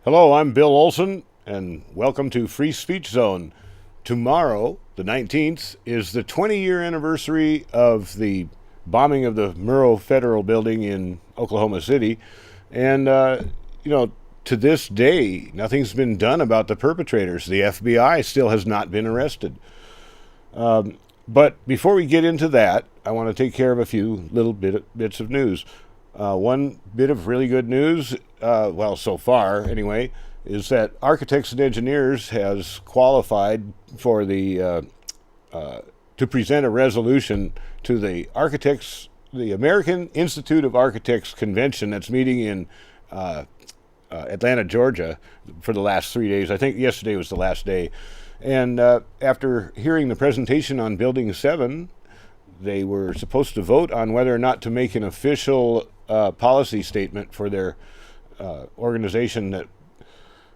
Hello, I'm Bill Olson, and welcome to Free Speech Zone. Tomorrow, the 19th, is the 20-year anniversary of the bombing of the Murrah Federal Building in Oklahoma City. And, to this day, nothing's been done about the perpetrators. The FBI still has not been arrested. But before we get into that, I want to take care of a few little bits of news. One bit of really good news, so far anyway, is that Architects and Engineers has qualified for to present a resolution to the American Institute of Architects convention that's meeting in Atlanta, Georgia, for the last 3 days. I think yesterday was the last day. And after hearing the presentation on Building 7, they were supposed to vote on whether or not to make an official policy statement for their organization that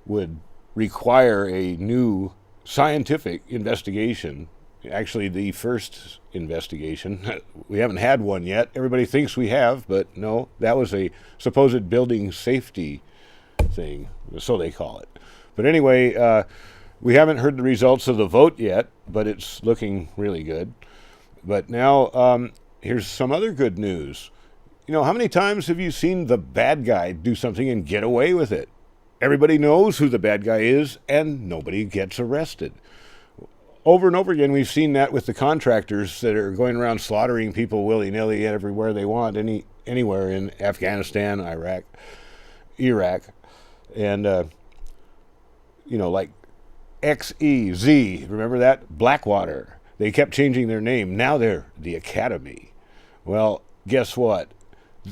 would require a new scientific investigation. Actually, the first investigation. We haven't had one yet. Everybody thinks we have, but no, that was a supposed building safety thing, so they call it. But anyway, we haven't heard the results of the vote yet, but it's looking really good. But now, here's some other good news. How many times have you seen the bad guy do something and get away with it? Everybody knows who the bad guy is, and nobody gets arrested. Over and over again, we've seen that with the contractors that are going around slaughtering people willy-nilly everywhere they want, anywhere in Afghanistan, Iraq, and, like XEZ, remember that? Blackwater. They kept changing their name. Now they're the Academy. Well, guess what?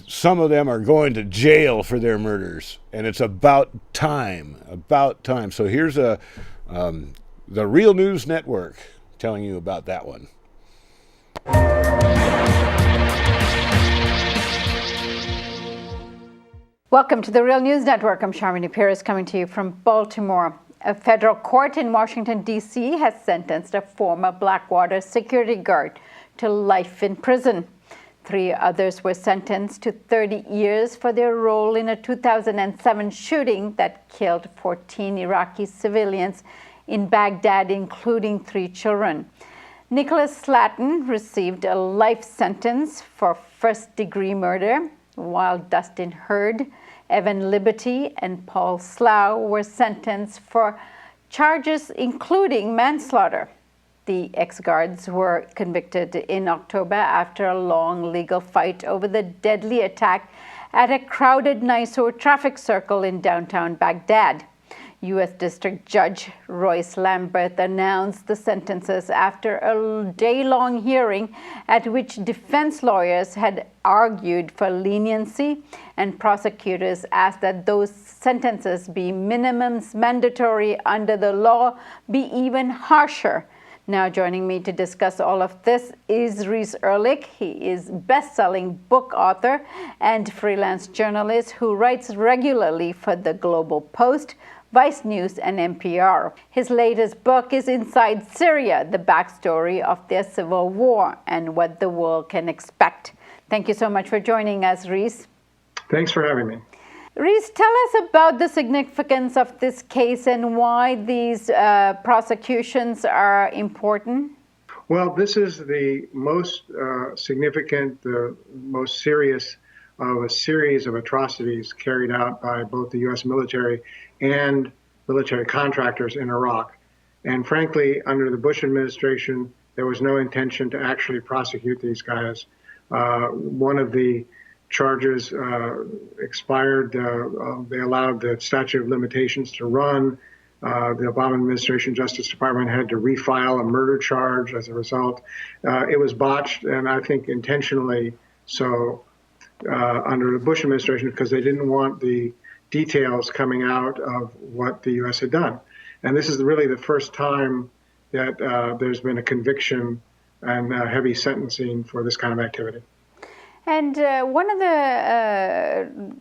Some of them are going to jail for their murders, and it's about time. So here's the Real News Network telling you about that one. Welcome to the Real News Network. I'm Sharmini Pierce coming to you from Baltimore. A federal court in Washington, D.C. has sentenced a former Blackwater security guard to life in prison. 3 others were sentenced to 30 years for their role in a 2007 shooting that killed 14 Iraqi civilians in Baghdad, including 3 children. Nicholas Slatton received a life sentence for first-degree murder, while Dustin Hurd, Evan Liberty, and Paul Slough were sentenced for charges including manslaughter. The ex-guards were convicted in October after a long legal fight over the deadly attack at a crowded Nisour traffic circle in downtown Baghdad. U.S. District Judge Royce Lambert announced the sentences after a day-long hearing at which defense lawyers had argued for leniency, and prosecutors asked that those sentences be minimums mandatory under the law, be even harsher. Now joining me to discuss all of this is Reese Erlich. He is best-selling book author and freelance journalist who writes regularly for the Global Post, Vice News, and NPR. His latest book is Inside Syria, the backstory of their civil war and what the world can expect. Thank you so much for joining us, Reese. Thanks for having me. Reese, tell us about the significance of this case and why these prosecutions are important. Well, this is the most significant, the most serious of a series of atrocities carried out by both the U.S. military and military contractors in Iraq. And frankly, under the Bush administration, there was no intention to actually prosecute these guys. One of the charges expired. They allowed the statute of limitations to run. The Obama administration Justice Department had to refile a murder charge as a result. It was botched, and I think intentionally so, under the Bush administration, because they didn't want the details coming out of what the U.S. had done. And this is really the first time that there's been a conviction and heavy sentencing for this kind of activity. And one of the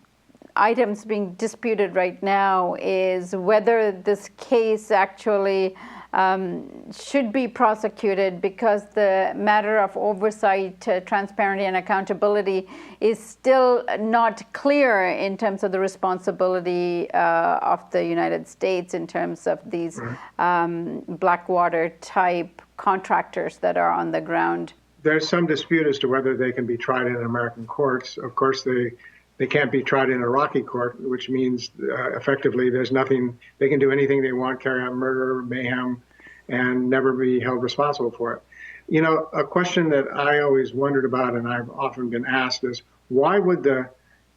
items being disputed right now is whether this case actually should be prosecuted, because the matter of oversight, transparency, and accountability is still not clear in terms of the responsibility of the United States in terms of these Blackwater type contractors that are on the ground. There's some dispute as to whether they can be tried in American courts. Of course, they can't be tried in Iraqi court, which means effectively there's nothing, they can do anything they want, carry out murder, mayhem, and never be held responsible for it. You know, a question that I always wondered about, and I've often been asked, is why would the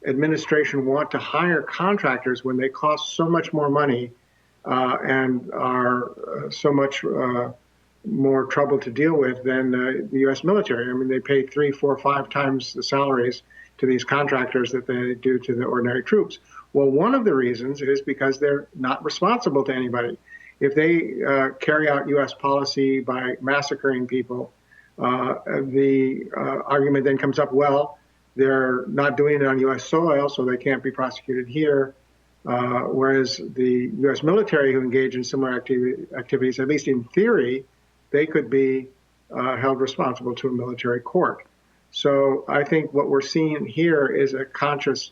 administration want to hire contractors when they cost so much more money and are so much more trouble to deal with than the U.S. military? I mean, they pay 3, 4, 5 times the salaries to these contractors that they do to the ordinary troops. Well, one of the reasons is because they're not responsible to anybody. If they carry out U.S. policy by massacring people, the argument then comes up, well, they're not doing it on U.S. soil, so they can't be prosecuted here. Whereas the U.S. military who engage in similar activities, at least in theory, they could be held responsible to a military court. So I think what we're seeing here is a conscious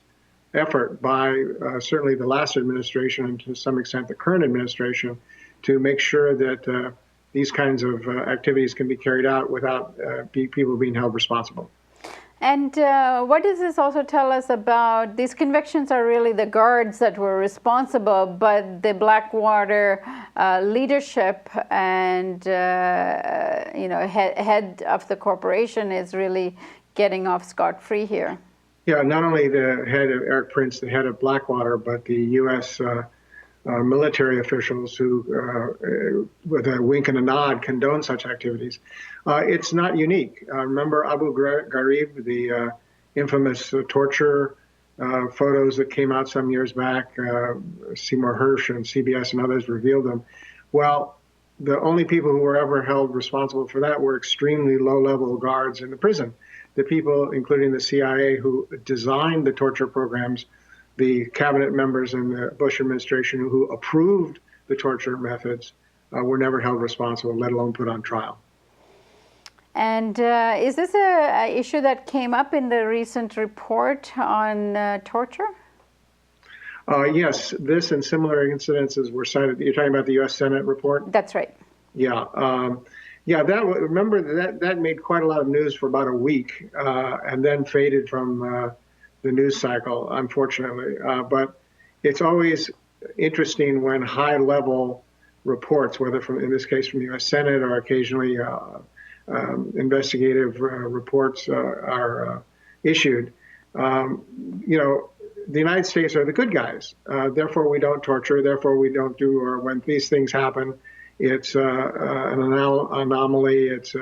effort by certainly the last administration and to some extent the current administration to make sure that these kinds of activities can be carried out without people being held responsible. And what does this also tell us about, these convictions are really the guards that were responsible, but the Blackwater leadership and head of the corporation is really getting off scot-free here. Yeah, not only the head of Eric Prince, the head of Blackwater, but the U.S. Military officials who, with a wink and a nod, condone such activities. It's not unique. Remember Abu Ghraib, the infamous torture photos that came out some years back? Seymour Hersh and CBS and others revealed them. Well, the only people who were ever held responsible for that were extremely low-level guards in the prison. The people, including the CIA, who designed the torture programs, the cabinet members in the Bush administration who approved the torture methods, were never held responsible, let alone put on trial. And is this an issue that came up in the recent report on torture? Yes, this and similar incidences were cited. You're talking about the U.S. Senate report? That's right. Yeah. Remember that made quite a lot of news for about a week and then faded from the news cycle, unfortunately. But it's always interesting when high-level reports, whether from, in this case, from the U.S. Senate or occasionally investigative reports are issued. The United States are the good guys. Therefore, we don't torture. Therefore, we don't do, or when these things happen, it's an anomaly. It's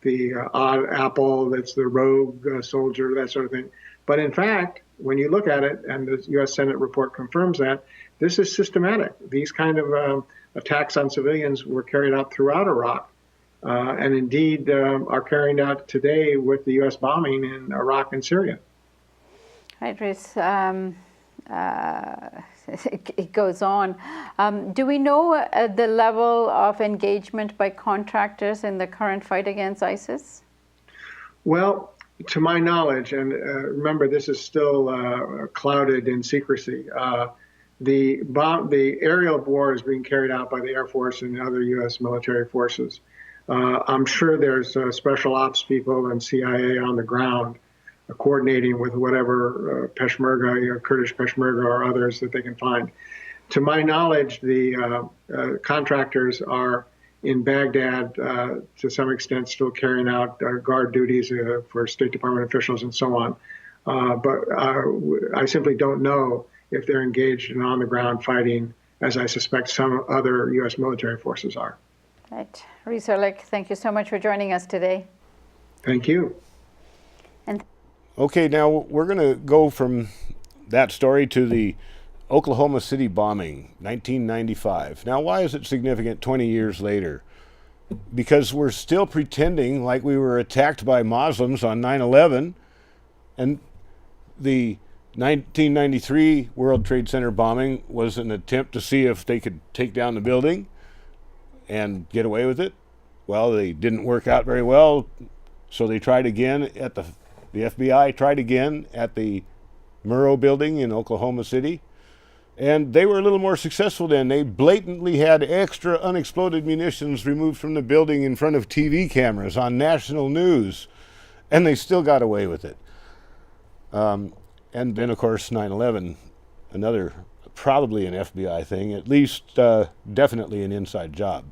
the odd apple. It's the rogue soldier, that sort of thing. But in fact, when you look at it, and the U.S. Senate report confirms that, this is systematic. These kind of attacks on civilians were carried out throughout Iraq, and indeed are carried out today with the U.S. bombing in Iraq and Syria. Right, Rhys. It goes on. Do we know the level of engagement by contractors in the current fight against ISIS? Well, to my knowledge, and remember, this is still clouded in secrecy. The aerial war is being carried out by the Air Force and other U.S. military forces. I'm sure there's special ops people and CIA on the ground coordinating with whatever Peshmerga, Kurdish Peshmerga or others that they can find. To my knowledge, the contractors are in Baghdad to some extent still carrying out guard duties for State Department officials and so on. But I simply don't know if they're engaged in on-the-ground fighting, as I suspect some other U.S. military forces are. Right. Rhys Ehrlich, thank you so much for joining us today. Thank you. And okay, now we're going to go from that story to the Oklahoma City bombing, 1995. Now, why is it significant 20 years later? Because we're still pretending like we were attacked by Muslims on 9/11, and the 1993 World Trade Center bombing was an attempt to see if they could take down the building. and get away with it. Well, they didn't work out very well, so they tried again at the FBI tried again at the Murrow building in Oklahoma City, and they were a little more successful then. They blatantly had extra unexploded munitions removed from the building in front of TV cameras on national news, and they still got away with it. And then, of course, 9/11, another probably an FBI thing, at least definitely an inside job.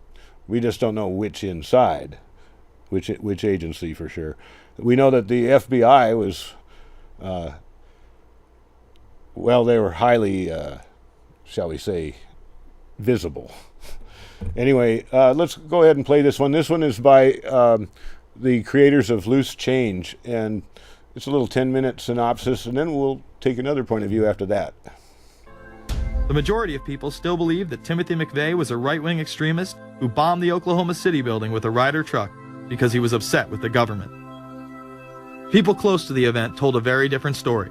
We just don't know which inside, which agency for sure. We know that the FBI was, well, they were highly, shall we say, visible. Anyway, let's go ahead and play this one. This one is by the creators of Loose Change, and it's a little 10-minute synopsis, and then we'll take another point of view after that. The majority of people still believe that Timothy McVeigh was a right-wing extremist who bombed the Oklahoma City building with a Ryder truck because he was upset with the government. People close to the event told a very different story.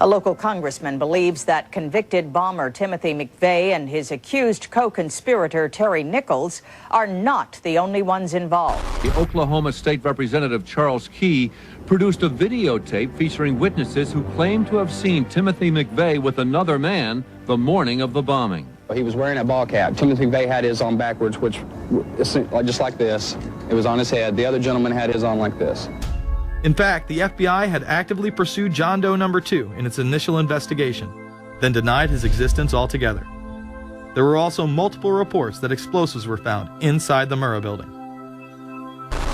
A local congressman believes that convicted bomber Timothy McVeigh and his accused co-conspirator Terry Nichols are not the only ones involved. The Oklahoma State Representative Charles Key produced a videotape featuring witnesses who claim to have seen Timothy McVeigh with another man the morning of the bombing. He was wearing a ball cap. Timothy McVeigh had his on backwards, which just like this. It was on his head. The other gentleman had his on like this. In fact, the FBI had actively pursued John Doe No. 2 in its initial investigation, then denied his existence altogether. There were also multiple reports that explosives were found inside the Murrah building.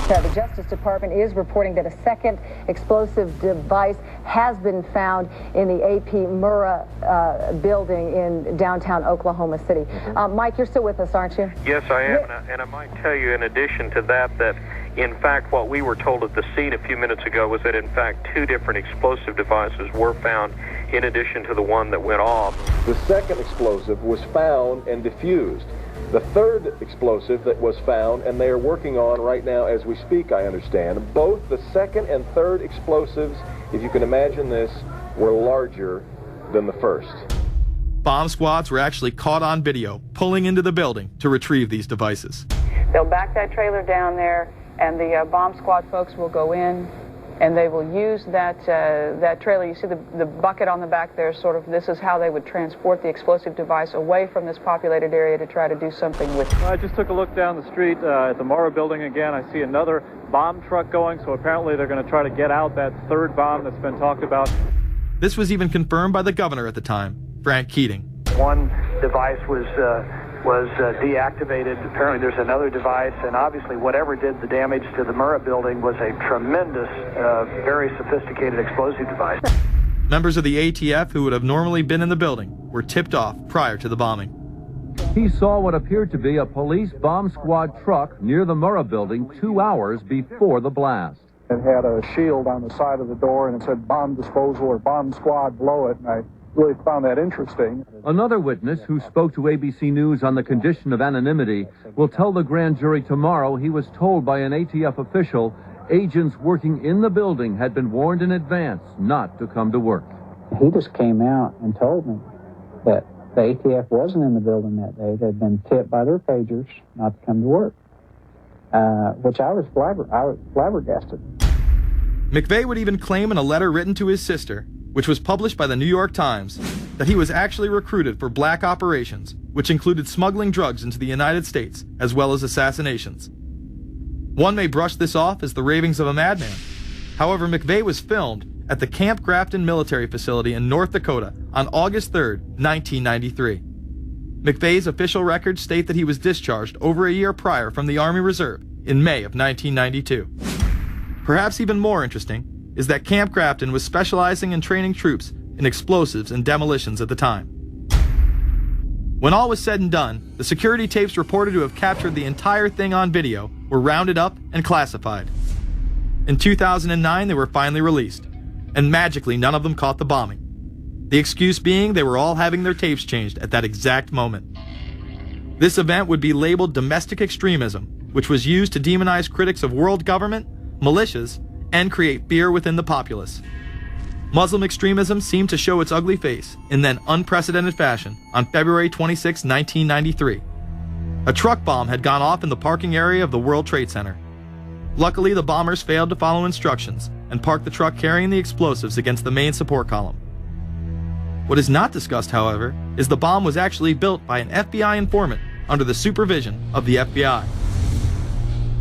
The Justice Department is reporting that a second explosive device has been found in the AP Murrah building in downtown Oklahoma City. Mike, you're still with us, aren't you? Yes, I am, and I might tell you in addition to that, that in fact what we were told at the scene a few minutes ago was that in fact 2 different explosive devices were found in addition to the one that went off. The second explosive was found and diffused. The third explosive that was found, and they are working on right now as we speak, I understand, both the second and third explosives, if you can imagine this, were larger than the first. Bomb squads were actually caught on video pulling into the building to retrieve these devices. They'll back that trailer down there, and the bomb squad folks will go in, and they will use that trailer. You see the bucket on the back there, sort of, this is how they would transport the explosive device away from this populated area to try to do something with it. I just took a look down the street at the Murrah building again. I see another bomb truck going, so apparently they're going to try to get out that third bomb that's been talked about. This was even confirmed by the governor at the time, Frank Keating. One device was deactivated. Apparently there's another device, and obviously whatever did the damage to the Murrah building was a tremendous, very sophisticated explosive device. Members of the ATF who would have normally been in the building were tipped off prior to the bombing. He saw what appeared to be a police bomb squad truck near the Murrah building 2 hours before the blast. It had a shield on the side of the door, and it said bomb disposal or bomb squad below it, and I really found that interesting. Another witness who spoke to ABC News on the condition of anonymity will tell the grand jury tomorrow he was told by an ATF official agents working in the building had been warned in advance not to come to work. He just came out and told me that the ATF wasn't in the building that day. They'd been tipped by their pagers not to come to work, which I was flabbergasted. McVeigh would even claim in a letter written to his sister, which was published by the New York Times, that he was actually recruited for black operations, which included smuggling drugs into the United States, as well as assassinations. One may brush this off as the ravings of a madman. However, McVeigh was filmed at the Camp Grafton military facility in North Dakota on August 3, 1993. McVeigh's official records state that he was discharged over a year prior from the Army Reserve in May of 1992. Perhaps even more interesting is that Camp Grafton was specializing in training troops in explosives and demolitions at the time. When all was said and done, the security tapes reported to have captured the entire thing on video were rounded up and classified. In 2009, they were finally released, and magically none of them caught the bombing. The excuse being they were all having their tapes changed at that exact moment. This event would be labeled domestic extremism, which was used to demonize critics of world government, militias, and create fear within the populace. Muslim extremism seemed to show its ugly face in then unprecedented fashion on February 26, 1993. A truck bomb had gone off in the parking area of the World Trade Center. Luckily, the bombers failed to follow instructions and parked the truck carrying the explosives against the main support column. What is not discussed, however, is the bomb was actually built by an FBI informant under the supervision of the FBI.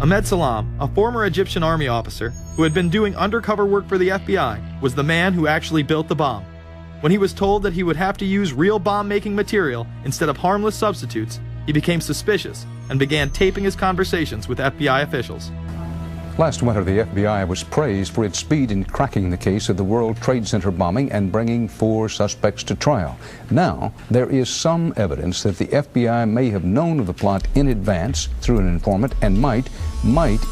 Ahmed Salam, a former Egyptian army officer who had been doing undercover work for the FBI, was the man who actually built the bomb. When he was told that he would have to use real bomb-making material instead of harmless substitutes, he became suspicious and began taping his conversations with FBI officials. Last winter, the FBI was praised for its speed in cracking the case of the World Trade Center bombing and bringing 4 suspects to trial. Now, there is some evidence that the FBI may have known of the plot in advance through an informant and might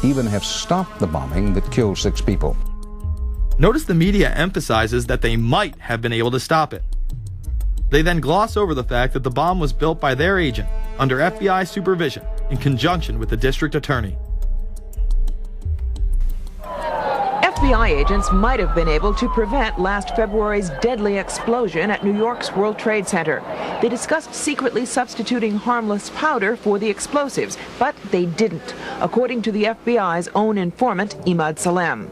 even have stopped the bombing that killed 6 people. Notice the media emphasizes that they might have been able to stop it. They then gloss over the fact that the bomb was built by their agent under FBI supervision in conjunction with the district attorney. FBI agents might have been able to prevent last February's deadly explosion at New York's World Trade Center. They discussed secretly substituting harmless powder for the explosives, but they didn't, according to the FBI's own informant, Ahmed Salem.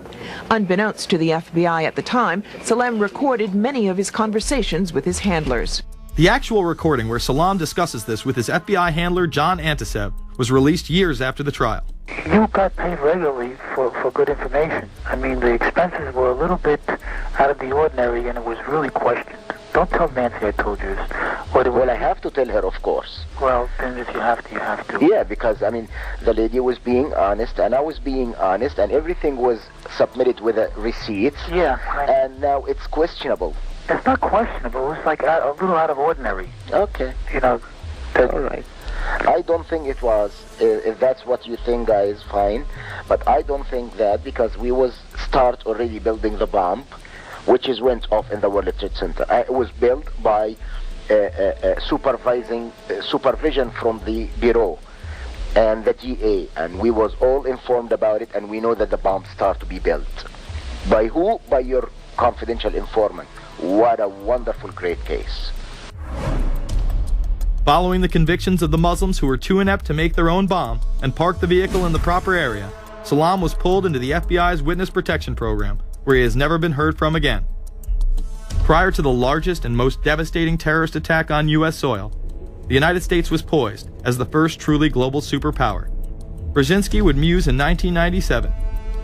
Unbeknownst to the FBI at the time, Salem recorded many of his conversations with his handlers. The actual recording where Salam discusses this with his FBI handler, John Antisev, was released years after the trial. You got paid regularly for good information. I mean, the expenses were a little bit out of the ordinary, and it was really questioned. Don't tell Nancy I told you this. Well, I have to tell her, of course. Well, then if you have to, you have to. Yeah, because, I mean, the lady was being honest, and I was being honest, and everything was submitted with a receipt. Yeah. And now it's questionable. It's not questionable. It's like a little out of ordinary. Okay. You know. All right. I don't think it was. If that's what you think, guys, fine. But I don't think that, because we was start already building the bomb, which is went off in the World Trade Center. It was built by supervision from the Bureau and the DA, and we was all informed about it, and we know that the bomb start to be built. By who? By your confidential informant. What a wonderful, great case. Following the convictions of the Muslims who were too inept to make their own bomb and park the vehicle in the proper area, Salam was pulled into the FBI's witness protection program, where he has never been heard from again. Prior to the largest and most devastating terrorist attack on U.S. soil, the United States was poised as the first truly global superpower. Brzezinski would muse in 1997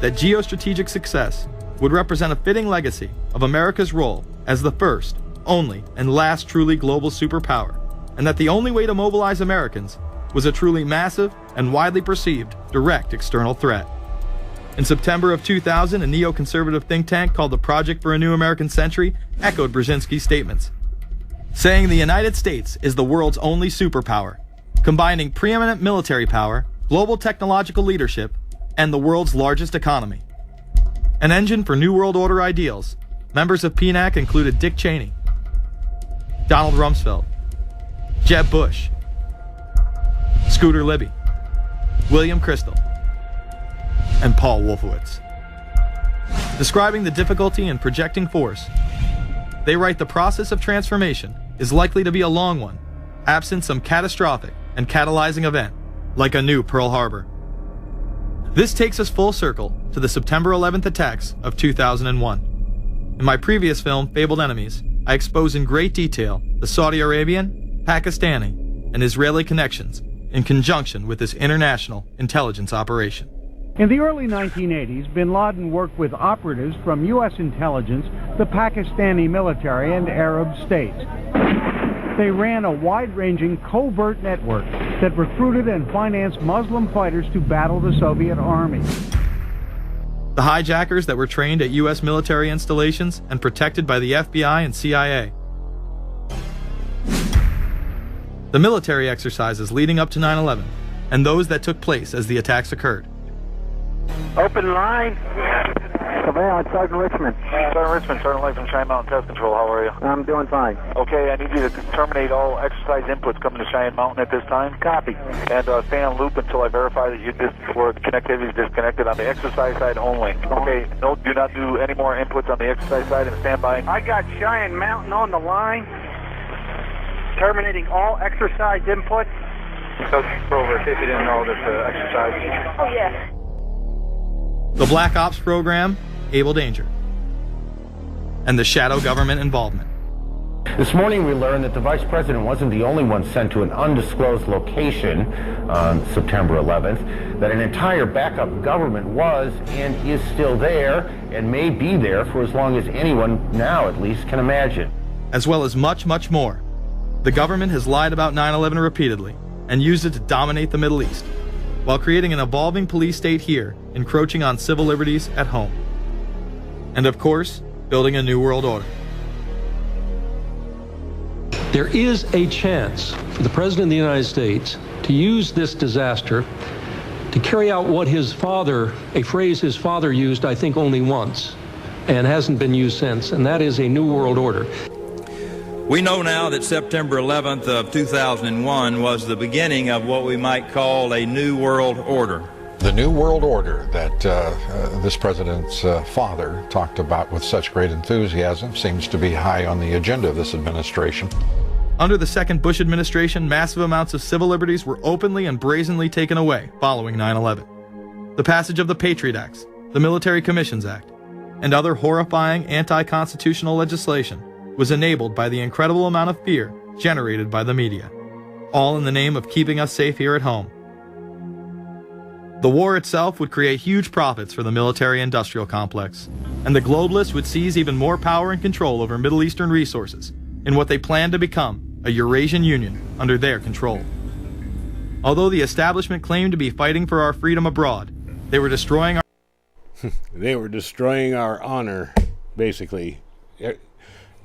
that geostrategic success would represent a fitting legacy of America's role as the first, only, and last truly global superpower, and that the only way to mobilize Americans was a truly massive and widely perceived direct external threat. In September of 2000, a neoconservative think tank called the Project for a New American Century echoed Brzezinski's statements, saying the United States is the world's only superpower, combining preeminent military power, global technological leadership, and the world's largest economy. An engine for New World Order ideals, members of PNAC included Dick Cheney, Donald Rumsfeld, Jeb Bush, Scooter Libby, William Kristol, and Paul Wolfowitz. Describing the difficulty in projecting force, they write the process of transformation is likely to be a long one, absent some catastrophic and catalyzing event, like a new Pearl Harbor. This takes us full circle to the September 11th attacks of 2001. In my previous film, Fabled Enemies, I expose in great detail the Saudi Arabian, Pakistani, and Israeli connections in conjunction with this international intelligence operation. In the early 1980s, bin Laden worked with operatives from U.S. intelligence, the Pakistani military, and Arab states. They ran a wide-ranging covert network that recruited and financed Muslim fighters to battle the Soviet army. The hijackers that were trained at U.S. military installations and protected by the FBI and CIA. The military exercises leading up to 9/11, and those that took place as the attacks occurred. Open line. Surveillance, Sergeant Richmond. Sergeant Richmond, Sergeant Light from Cheyenne Mountain Test Control. How are you? I'm doing fine. Okay, I need you to terminate all exercise inputs coming to Cheyenne Mountain at this time. Copy. And stay on loop until I verify that you or connectivity is disconnected on the exercise side only. Okay, no, do not do any more inputs on the exercise side and stand by. I got Cheyenne Mountain on the line. Terminating all exercise inputs. So, Grover, in case you didn't know, this exercise. Oh, yes. The Black Ops program, Able Danger, and the shadow government involvement. This morning we learned that the vice president wasn't the only one sent to an undisclosed location on September 11th, that an entire backup government was and is still there and may be there for as long as anyone now at least can imagine. As well as much, much more. The government has lied about 9/11 repeatedly and used it to dominate the Middle East, while creating an evolving police state here, encroaching on civil liberties at home. And of course, building a new world order. There is a chance for the President of the United States to use this disaster to carry out what his father, a phrase his father used, I think, only once, and hasn't been used since, and that is a new world order. We know now that September 11th of 2001 was the beginning of what we might call a new world order. The new world order that this president's father talked about with such great enthusiasm seems to be high on the agenda of this administration. Under the second Bush administration, massive amounts of civil liberties were openly and brazenly taken away following 9/11. The passage of the Patriot Acts, the Military Commissions Act, and other horrifying anti-constitutional legislation was enabled by the incredible amount of fear generated by the media, all in the name of keeping us safe here at home. The war itself would create huge profits for the military-industrial complex, and the globalists would seize even more power and control over Middle Eastern resources in what they planned to become a Eurasian Union under their control. Although the establishment claimed to be fighting for our freedom abroad, they were destroying our They were destroying our honor, basically.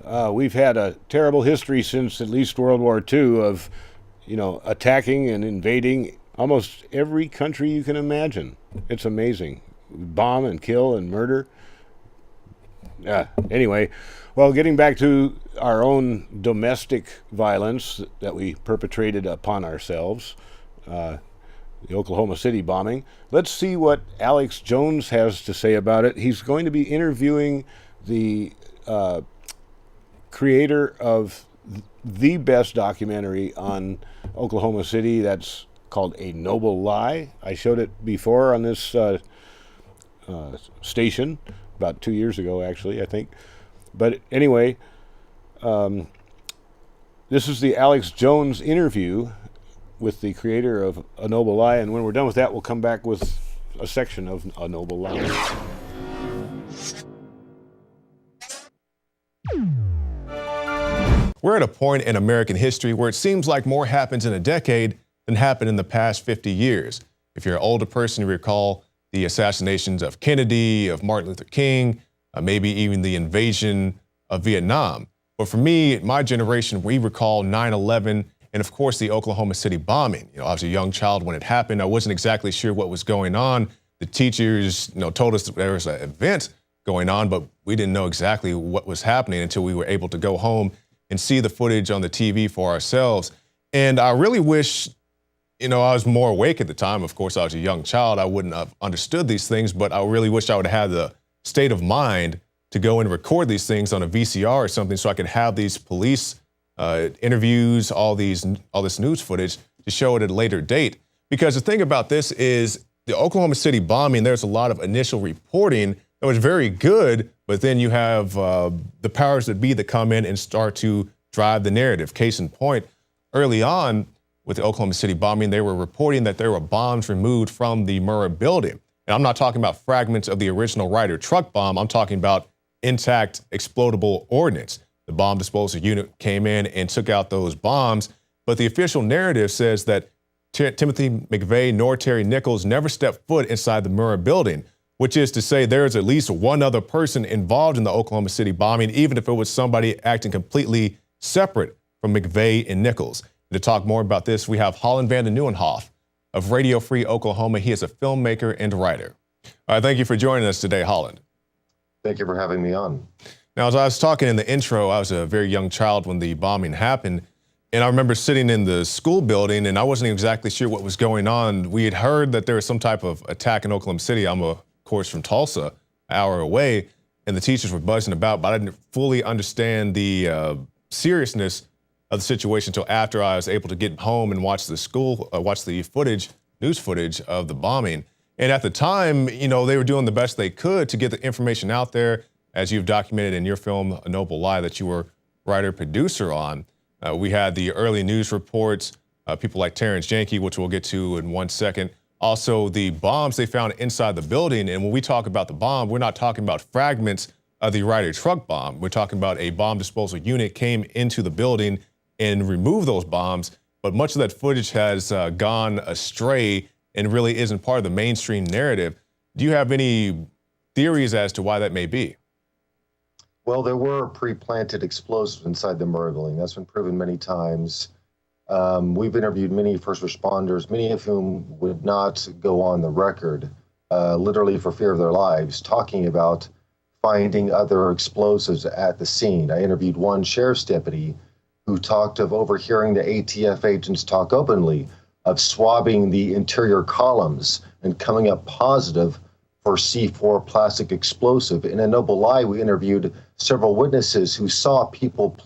We've had a terrible history since at least World War II of, attacking and invading almost every country you can imagine. It's amazing. Bomb and kill and murder. Anyway, well, getting back to our own domestic violence that we perpetrated upon ourselves, the Oklahoma City bombing. Let's see what Alex Jones has to say about it. He's going to be interviewing the creator of the best documentary on Oklahoma City. That's called A Noble Lie. I showed it before on this station about 2 years ago, actually, I think. But anyway, this is the Alex Jones interview with the creator of A Noble Lie, and when we're done with that, we'll come back with a section of A Noble Lie. We're at a point in American history where it seems like more happens in a decade than happened in the past 50 years. If you're an older person, you recall the assassinations of Kennedy, of Martin Luther King, maybe even the invasion of Vietnam. But for me, my generation, we recall 9/11 and of course the Oklahoma City bombing. I was a young child when it happened. I wasn't exactly sure what was going on. The teachers, told us that there was an event going on, but we didn't know exactly what was happening until we were able to go home and see the footage on the TV for ourselves. And I really wish, I was more awake at the time. Of course, I was a young child. I wouldn't have understood these things, but I really wish I would have had the state of mind to go and record these things on a VCR or something so I could have these police interviews, all this news footage to show it at a later date. Because the thing about this is the Oklahoma City bombing, there's a lot of initial reporting that was very good, but then you have the powers that be that come in and start to drive the narrative. Case in point, early on with the Oklahoma City bombing, they were reporting that there were bombs removed from the Murrah building. And I'm not talking about fragments of the original Ryder truck bomb. I'm talking about intact explodable ordnance. The bomb disposal unit came in and took out those bombs. But the official narrative says that Timothy McVeigh nor Terry Nichols never stepped foot inside the Murrah building, which is to say there's at least one other person involved in the Oklahoma City bombing, even if it was somebody acting completely separate from McVeigh and Nichols. To talk more about this, we have Holland Vanden Nieuwenhof of Radio Free Oklahoma. He is a filmmaker and writer. Thank you for joining us today, Holland. Thank you for having me on. Now, as I was talking in the intro, I was a very young child when the bombing happened. And I remember sitting in the school building and I wasn't exactly sure what was going on. We had heard that there was some type of attack in Oklahoma City. I'm, of course, from Tulsa, an hour away, and the teachers were buzzing about, but I didn't fully understand the seriousness of the situation until after I was able to get home and watch the news footage of the bombing. And at the time, you know, they were doing the best they could to get the information out there, as you've documented in your film, A Noble Lie, that you were writer-producer on. We had the early news reports, people like Terrence Janke, which we'll get to in 1 second. Also, the bombs they found inside the building. And when we talk about the bomb, we're not talking about fragments of the Ryder truck bomb. We're talking about a bomb disposal unit came into the building and removed those bombs. But much of that footage has gone astray and really isn't part of the mainstream narrative. Do you have any theories as to why that may be? Well, there were pre-planted explosives inside the Murrah building. That's been proven many times. We've interviewed many first responders, many of whom would not go on the record, literally for fear of their lives, talking about finding other explosives at the scene. I interviewed one sheriff's deputy who talked of overhearing the ATF agents talk openly of swabbing the interior columns and coming up positive for C4 plastic explosive. In A Noble Lie, we interviewed several witnesses who saw people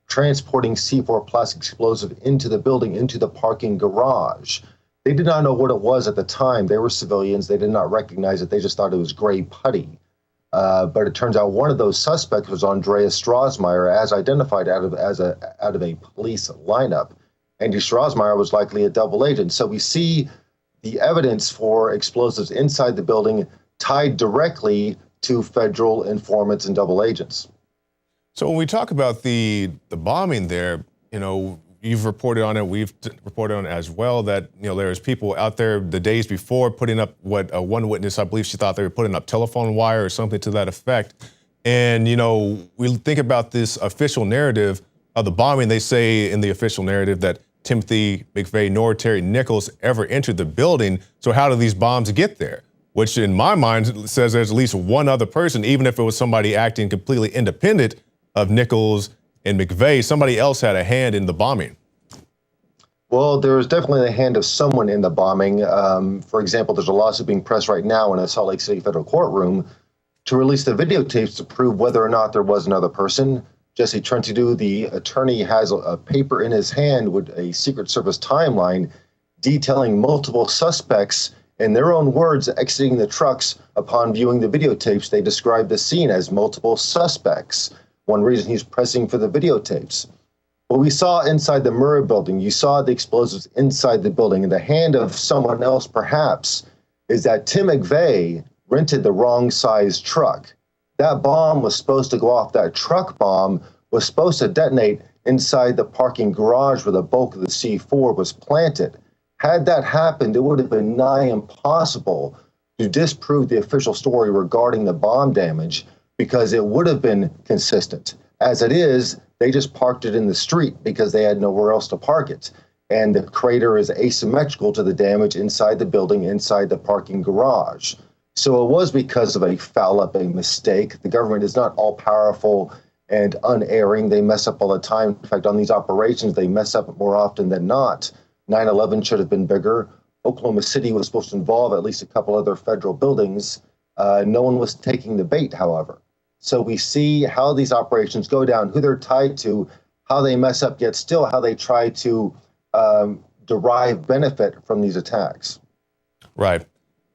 transporting C4 plastic explosive into the building, into the parking garage. They did not know what it was at the time. They were civilians. They did not recognize it. They just thought it was gray putty. But it turns out one of those suspects was Andreas Strasmeyer, as identified out of a police lineup. Andy Strasmeyer was likely a double agent. So we see the evidence for explosives inside the building tied directly to federal informants and double agents. So when we talk about the bombing there, you know, you've reported on it, we've reported on it as well, that, you know, there's people out there the days before putting up what one witness, I believe she thought they were putting up telephone wire or something to that effect. And, you know, we think about this official narrative of the bombing. They say in the official narrative that Timothy McVeigh nor Terry Nichols ever entered the building. So how do these bombs get there? Which in my mind says there's at least one other person, even if it was somebody acting completely independent of Nichols and McVeigh, somebody else had a hand in the bombing. Well, there was definitely the hand of someone in the bombing. For example, there's a lawsuit being pressed right now in a Salt Lake City federal courtroom to release the videotapes to prove whether or not there was another person. Jesse Trentadue, the attorney, has a paper in his hand with a Secret Service timeline detailing multiple suspects, in their own words, exiting the trucks. Upon viewing the videotapes, they described the scene as multiple suspects. One reason he's pressing for the videotapes. What we saw inside the Murrah building, you saw the explosives inside the building. In the hand of someone else, perhaps, is that Tim McVeigh rented the wrong size truck. That bomb was supposed to go off. That truck bomb was supposed to detonate inside the parking garage where the bulk of the C4 was planted. Had that happened, it would have been nigh impossible to disprove the official story regarding the bomb damage, because it would have been consistent. As it is, they just parked it in the street because they had nowhere else to park it. And the crater is asymmetrical to the damage inside the building, inside the parking garage. So it was because of a foul up, a mistake. The government is not all powerful and unerring. They mess up all the time. In fact, on these operations, they mess up more often than not. 9/11 should have been bigger. Oklahoma City was supposed to involve at least a couple other federal buildings. No one was taking the bait, however. So we see how these operations go down, who they're tied to, how they mess up, yet still how they try to derive benefit from these attacks. Right.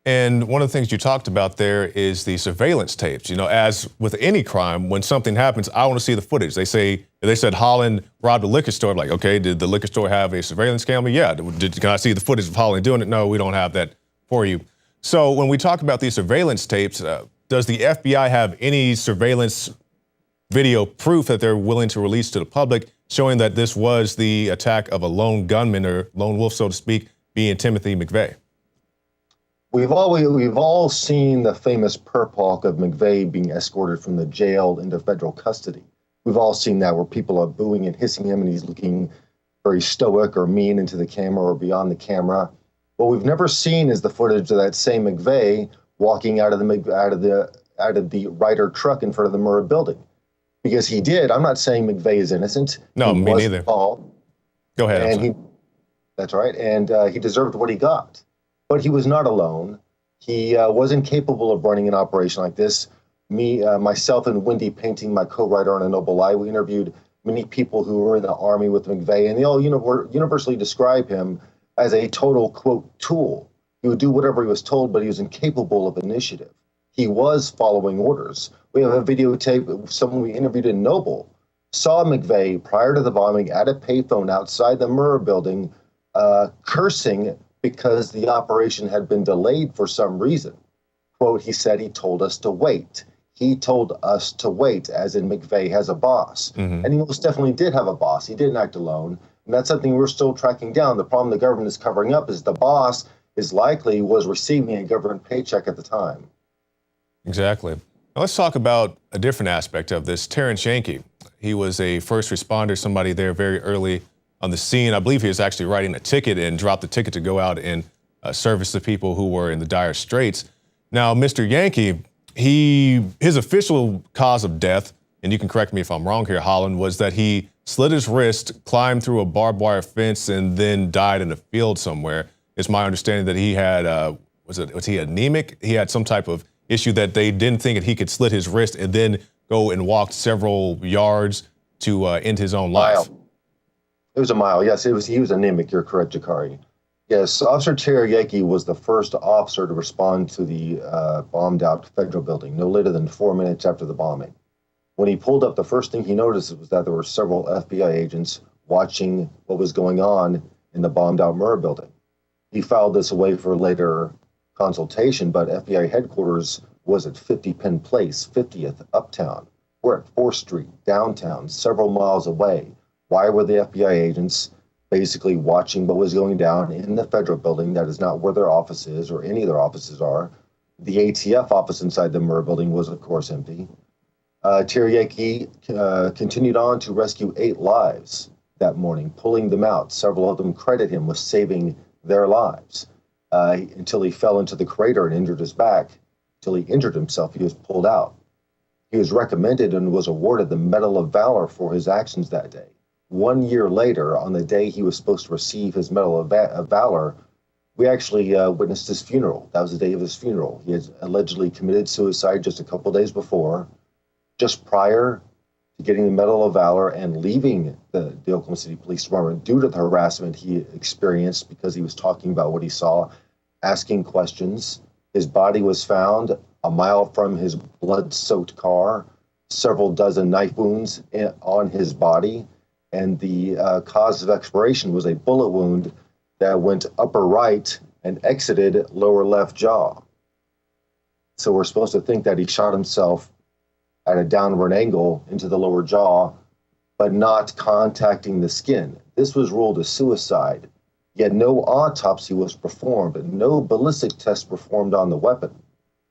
And one of the things you talked about there is the surveillance tapes. You know, as with any crime, when something happens, I want to see the footage. They said Holland robbed a liquor store. I'm like, okay, did the liquor store have a surveillance camera? Yeah. Can I see the footage of Holland doing it? No, we don't have that for you. So when we talk about these surveillance tapes, does the FBI have any surveillance video proof that they're willing to release to the public showing that this was the attack of a lone gunman or lone wolf, so to speak, being Timothy McVeigh? We've all seen the famous perp walk of McVeigh being escorted from the jail into federal custody. We've all seen that, where people are booing and hissing him and he's looking very stoic or mean into the camera or beyond the camera. What we've never seen is the footage of that same McVeigh walking out of the Ryder truck in front of the Murrah building. Because he did. I'm not saying McVeigh is innocent. No, me neither. Go ahead. And that's right. And he deserved what he got. But he was not alone. He was incapable of running an operation like this. Myself and Wendy Painting, my co-writer on A Noble Lie, we interviewed many people who were in the army with McVeigh, and they all universally describe him as a total, quote, tool. He would do whatever he was told, but he was incapable of initiative. He was following orders. We have a videotape of someone we interviewed in Noble, saw McVeigh prior to the bombing at a payphone outside the Murrah building, cursing because the operation had been delayed for some reason. Quote, he said he told us to wait. He told us to wait, as in McVeigh has a boss. And he most definitely did have a boss. He didn't act alone. And that's something we're still tracking down. The problem the government is covering up is the boss was receiving a government paycheck at the time. Exactly. Now let's talk about a different aspect of this. Terrence Yankee, he was a first responder, somebody there very early on the scene. I believe he was actually writing a ticket and dropped the ticket to go out and service the people who were in the dire straits. Now, Mr. Yankee, his official cause of death, and you can correct me if I'm wrong here, Holland, was that he slit his wrist, climbed through a barbed wire fence, and then died in a field somewhere. It's my understanding that he had, was he anemic? He had some type of issue that they didn't think that he could slit his wrist and then go and walk several yards to end his own life. It was a mile, yes. He was anemic, you're correct, Jakari. Yes, Officer Terry Yankee was the first officer to respond to the bombed-out federal building, no later than 4 minutes after the bombing. When he pulled up, the first thing he noticed was that there were several FBI agents watching what was going on in the bombed-out Murrah building. He filed this away for later consultation, but FBI headquarters was at 50 Penn Place, 50th Uptown. We're at 4th Street, downtown, several miles away. Why were the FBI agents basically watching what was going down in the federal building? That is not where their office is or any of their offices are. The ATF office inside the Murrah building was, of course, empty. Terry Yankee continued on to rescue 8 lives that morning, pulling them out. Several of them credit him with saving their lives until he fell into the crater and injured his back. Until he injured himself, he was pulled out. He was recommended and was awarded the Medal of Valor for his actions that day. 1 year later, on the day he was supposed to receive his Medal of Valor, we actually witnessed his funeral. That was the day of his funeral. He had allegedly committed suicide just a couple days before, just prior to getting the Medal of Valor and leaving the Oklahoma City Police Department due to the harassment he experienced because he was talking about what he saw, asking questions. His body was found a mile from his blood-soaked car, several dozen knife wounds on his body, and the cause of expiration was a bullet wound that went upper right and exited lower left jaw. So we're supposed to think that he shot himself at a downward angle into the lower jaw, but not contacting the skin. This was ruled a suicide, yet no autopsy was performed and no ballistic test performed on the weapon.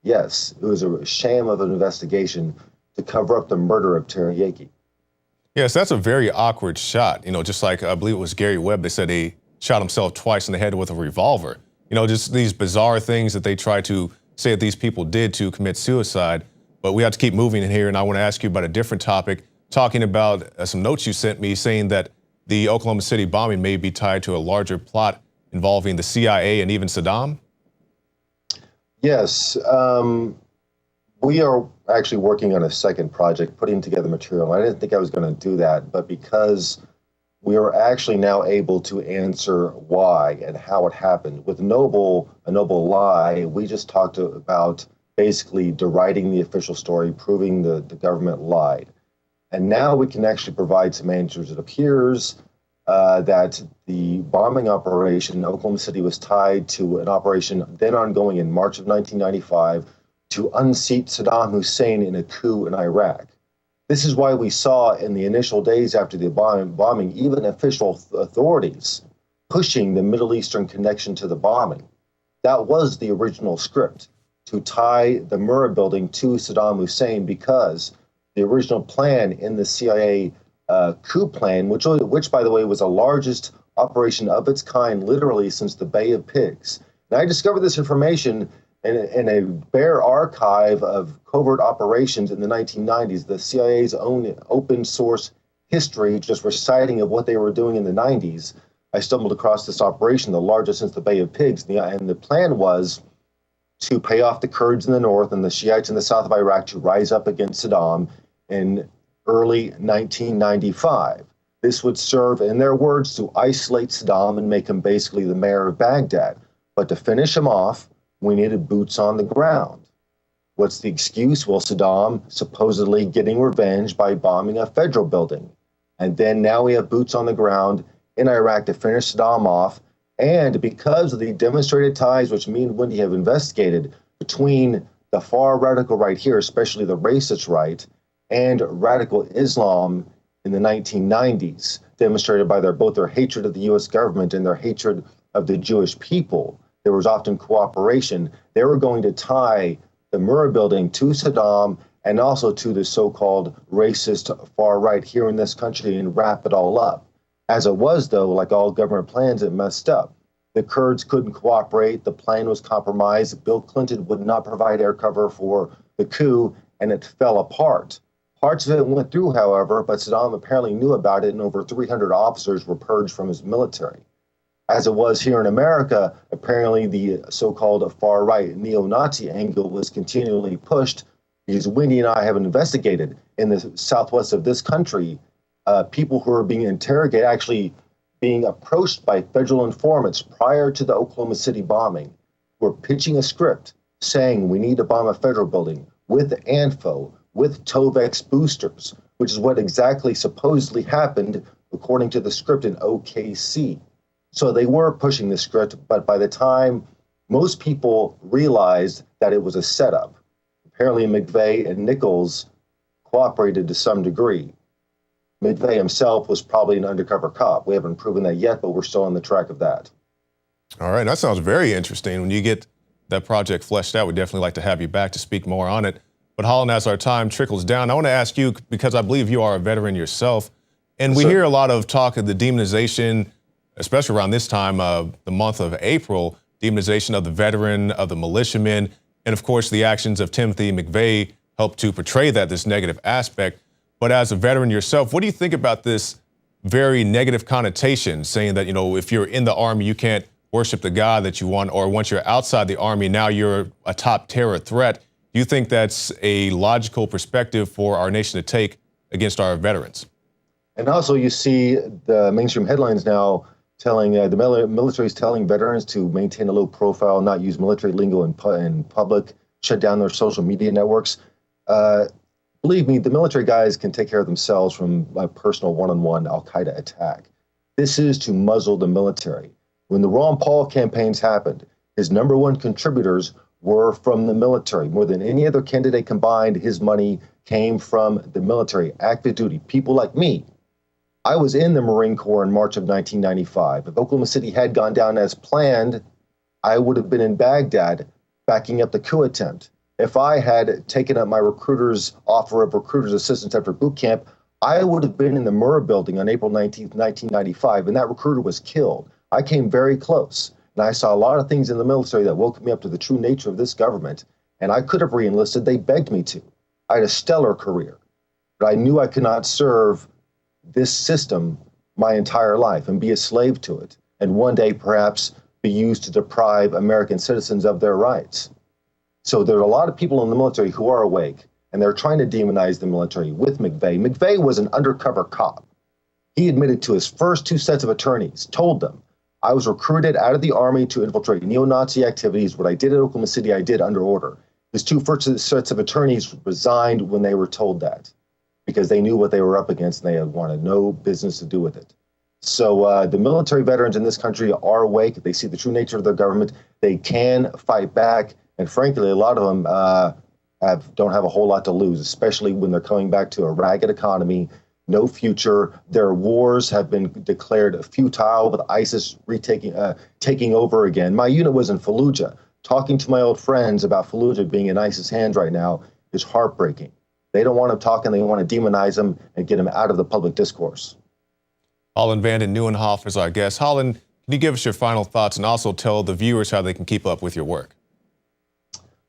Yes, it was a sham of an investigation to cover up the murder of Terry Yankee. Yes, that's a very awkward shot. Just like I believe it was Gary Webb, they said he shot himself twice in the head with a revolver. Just these bizarre things that they try to say that these people did to commit suicide. But we have to keep moving in here, and I want to ask you about a different topic, talking about some notes you sent me saying that the Oklahoma City bombing may be tied to a larger plot involving the CIA and even Saddam? Yes. We are actually working on a second project, putting together material. I didn't think I was going to do that, but because we are actually now able to answer why and how it happened. With a noble lie, we just talked about basically deriding the official story, proving the government lied. And now we can actually provide some answers. It appears that the bombing operation in Oklahoma City was tied to an operation then ongoing in March of 1995 to unseat Saddam Hussein in a coup in Iraq. This is why we saw in the initial days after the bombing, even official authorities pushing the Middle Eastern connection to the bombing. That was the original script, to tie the Murrah building to Saddam Hussein, because the original plan in the CIA coup plan, which by the way was the largest operation of its kind literally since the Bay of Pigs. And I discovered this information in a bare archive of covert operations in the 1990s, the CIA's own open source history, just reciting of what they were doing in the 90s. I stumbled across this operation, the largest since the Bay of Pigs, and the plan was to pay off the Kurds in the north and the Shiites in the south of Iraq to rise up against Saddam and early 1995. This would serve, in their words, to isolate Saddam and make him basically the mayor of Baghdad. But to finish him off, we needed boots on the ground. What's the excuse? Well, Saddam supposedly getting revenge by bombing a federal building. And then now we have boots on the ground in Iraq to finish Saddam off. And because of the demonstrated ties, which me and Wendy have investigated, between the far radical right here, especially the racist right, and radical Islam in the 1990s, demonstrated by both their hatred of the U.S. government and their hatred of the Jewish people, there was often cooperation. They were going to tie the Murrah building to Saddam and also to the so-called racist far right here in this country and wrap it all up. As it was, though, like all government plans, it messed up. The Kurds couldn't cooperate. The plan was compromised. Bill Clinton would not provide air cover for the coup, and it fell apart. Parts of it went through, however, but Saddam apparently knew about it, and over 300 officers were purged from his military. As it was here in America, apparently the so-called far-right neo-Nazi angle was continually pushed, because Wendy and I have investigated in the southwest of this country, people who are being interrogated, actually being approached by federal informants prior to the Oklahoma City bombing, were pitching a script saying we need to bomb a federal building with ANFO, with TOVEX boosters, which is what exactly supposedly happened according to the script in OKC. So they were pushing the script, but by the time most people realized that it was a setup, apparently McVeigh and Nichols cooperated to some degree. McVeigh himself was probably an undercover cop. We haven't proven that yet, but we're still on the track of that. All right, that sounds very interesting. When you get that project fleshed out, we'd definitely like to have you back to speak more on it. But Holland, as our time trickles down, I want to ask you, because I believe you are a veteran yourself, and we hear a lot of talk of the demonization, especially around this time of the month of April, demonization of the veteran, of the militiamen, and of course the actions of Timothy McVeigh help to portray this negative aspect. But as a veteran yourself, what do you think about this very negative connotation, saying that, you know, if you're in the Army, you can't worship the God that you want, or once you're outside the Army, now you're a top terror threat? Do you think that's a logical perspective for our nation to take against our veterans? And also you see the mainstream headlines now telling, the military is telling veterans to maintain a low profile, not use military lingo in public, shut down their social media networks. Believe me, the military guys can take care of themselves from a personal one-on-one al-Qaeda attack. This is to muzzle the military. When the Ron Paul campaigns happened, his #1 contributors were from the military. More than any other candidate combined, his money came from the military, active duty, people like me. I was in the Marine Corps in March of 1995. If Oklahoma City had gone down as planned, I would have been in Baghdad backing up the coup attempt. If I had taken up my recruiter's offer of recruiter's assistance after boot camp, I would have been in the Murrah building on April 19th, 1995, and that recruiter was killed. I came very close. And I saw a lot of things in the military that woke me up to the true nature of this government. And I could have re-enlisted. They begged me to. I had a stellar career. But I knew I could not serve this system my entire life and be a slave to it. And one day, perhaps, be used to deprive American citizens of their rights. So there are a lot of people in the military who are awake, and they're trying to demonize the military with McVeigh. McVeigh was an undercover cop. He admitted to his first 2 sets of attorneys, told them, I was recruited out of the Army to infiltrate neo-Nazi activities. What I did at Oklahoma City, I did under order. His 2 first sets of attorneys resigned when they were told that, because they knew what they were up against and they had wanted no business to do with it. So the military veterans in this country are awake. They see the true nature of their government. They can fight back. And frankly, a lot of them don't have a whole lot to lose, especially when they're coming back to a ragged economy, no future. Their wars have been declared futile, with ISIS taking over again. My unit was in Fallujah. Talking to my old friends about Fallujah being in ISIS' hands right now is heartbreaking. They don't want them talking. They want to demonize them and get them out of the public discourse. Holland Vanden Nieuwenhof is our guest. Holland, can you give us your final thoughts and also tell the viewers how they can keep up with your work?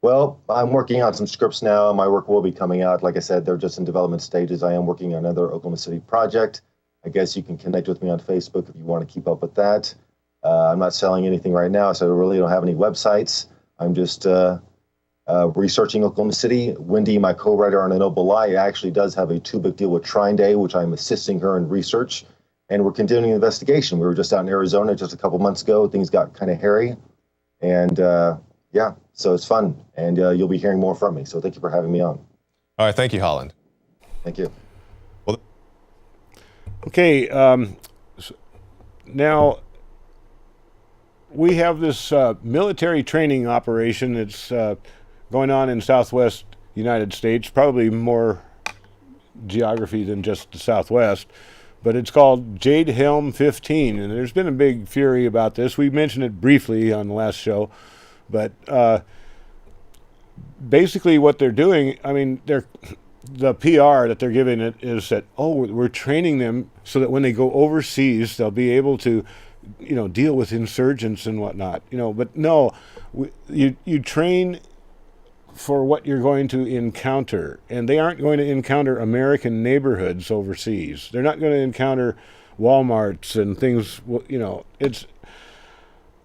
Well, I'm working on some scripts now. My work will be coming out. Like I said, they're just in development stages. I am working on another Oklahoma City project. I guess you can connect with me on Facebook if you want to keep up with that. I'm not selling anything right now, so I really don't have any websites. I'm just researching Oklahoma City. Wendy, my co-writer on A Noble Lie, actually does have a 2-book deal with Trine Day, which I'm assisting her in research. And we're continuing the investigation. We were just out in Arizona just a couple months ago. Things got kind of hairy. And yeah, so it's fun. And you'll be hearing more from me. So thank you for having me on. All right, thank you, Holland. Thank you. Well, okay, now we have this military training operation that's going on in Southwest United States, probably more geography than just the Southwest, but it's called Jade Helm 15, and there's been a big fury about this. We mentioned it briefly on the last show, but basically what they're doing, I mean, the PR that they're giving it is that, oh, we're training them so that when they go overseas, they'll be able to, you know, deal with insurgents and whatnot, you know. But no, you train for what you're going to encounter, and they aren't going to encounter American neighborhoods overseas. They're not going to encounter Walmarts and things, you know. It's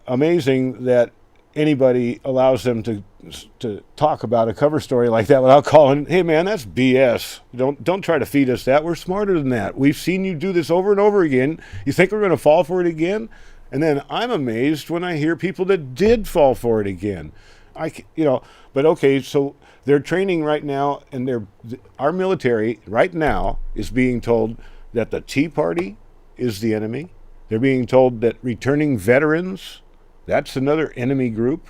amazing that anybody allows them to talk about a cover story like that without calling, hey man, that's BS. Don't try to feed us that. We're smarter than that. We've seen you do this over and over again. You think we're going to fall for it again? And then I'm amazed when I hear people that did fall for it again. But okay, so they're training right now, and our military right now is being told that the Tea Party is the enemy. They're being told that returning veterans, that's another enemy group.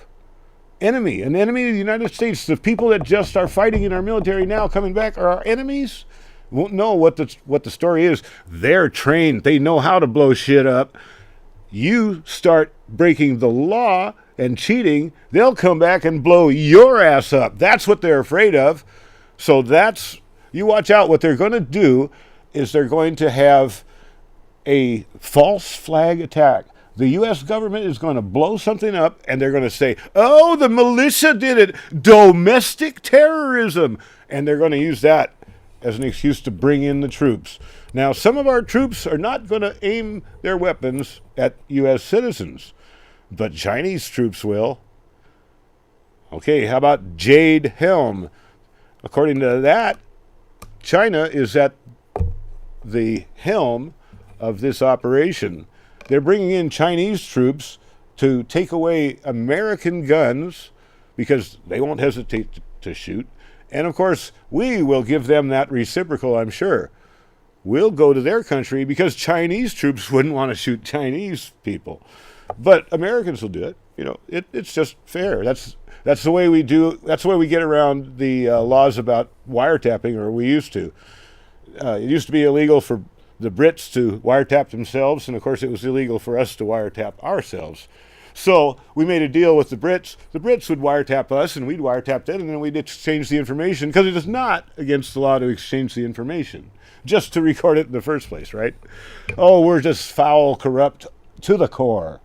An enemy of the United States. The people that just are fighting in our military now coming back are our enemies. Won't know what the story is. They're trained. They know how to blow shit up. You start breaking the law and cheating, they'll come back and blow your ass up. That's what they're afraid of. So you watch out. What they're going to do is they're going to have a false flag attack. The U.S. government is going to blow something up, and they're going to say, oh, the militia did it, domestic terrorism. And they're going to use that as an excuse to bring in the troops. Now, some of our troops are not going to aim their weapons at U.S. citizens, but Chinese troops will. Okay, how about Jade Helm? According to that, China is at the helm of this operation. They're bringing in Chinese troops to take away American guns because they won't hesitate to shoot. And of course, we will give them that reciprocal, I'm sure. We'll go to their country because Chinese troops wouldn't want to shoot Chinese people. But Americans will do it. You know, it's just fair. That's the way we do. That's the way we get around the laws about wiretapping, or we used to. It used to be illegal for the Brits to wiretap themselves, and of course it was illegal for us to wiretap ourselves. So we made a deal with the Brits. The Brits would wiretap us, and we'd wiretap them, and then we'd exchange the information, because it is not against the law to exchange the information, just to record it in the first place, right? Oh, we're just foul, corrupt to the core.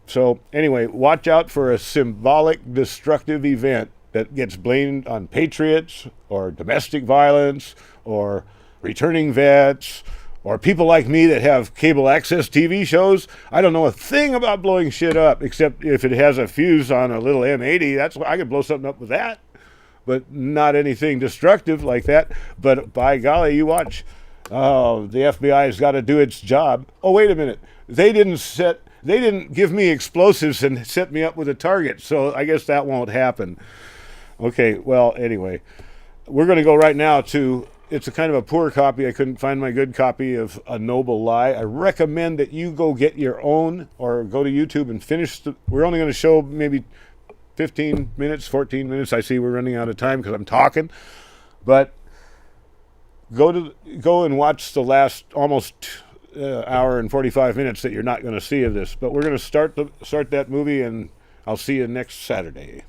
So anyway, watch out for a symbolic, destructive event that gets blamed on patriots, or domestic violence, or returning vets, or people like me that have cable access TV shows. I don't know a thing about blowing shit up, except if it has a fuse on a little M80. That's why I could blow something up with that, but not anything destructive like that. But by golly, you watch. Oh, the FBI has got to do its job. Oh, wait a minute. They didn't give me explosives and set me up with a target, so I guess that won't happen. Okay, well, anyway, we're going to go right now to, it's a kind of a poor copy. I couldn't find my good copy of A Noble Lie. I recommend that you go get your own, or go to YouTube and finish. We're only going to show maybe 15 minutes, 14 minutes. I see we're running out of time because I'm talking. But go and watch the last almost hour and 45 minutes that you're not going to see of this. But we're going to start that movie, and I'll see you next Saturday.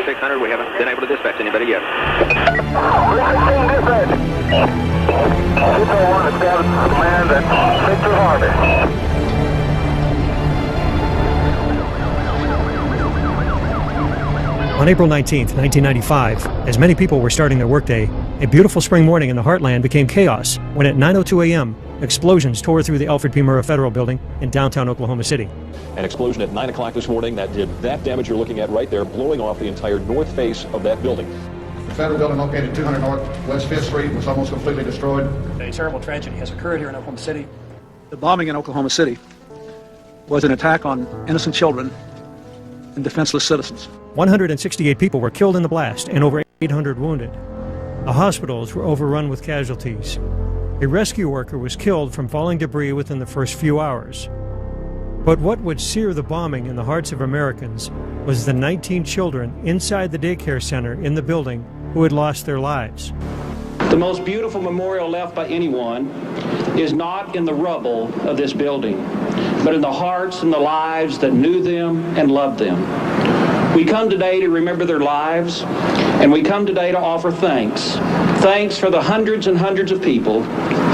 600, we haven't been able to dispatch anybody yet. 316 dispatch. Depot 1 established command at Victor Harbor. On April 19th, 1995, as many people were starting their workday, a beautiful spring morning in the heartland became chaos when at 9:02 a.m., explosions tore through the Alfred P. Murrah Federal Building in downtown Oklahoma City. An explosion at 9 o'clock this morning that did that damage you're looking at right there, blowing off the entire north face of that building. The Federal Building located 200 North West 5th Street was almost completely destroyed. A terrible tragedy has occurred here in Oklahoma City. The bombing in Oklahoma City was an attack on innocent children and defenseless citizens. 168 people were killed in the blast and over 800 wounded. The hospitals were overrun with casualties. A rescue worker was killed from falling debris within the first few hours. But what would sear the bombing in the hearts of Americans was the 19 children inside the daycare center in the building who had lost their lives. The most beautiful memorial left by anyone is not in the rubble of this building, but in the hearts and the lives that knew them and loved them. We come today to remember their lives, and we come today to offer thanks. Thanks for the hundreds and hundreds of people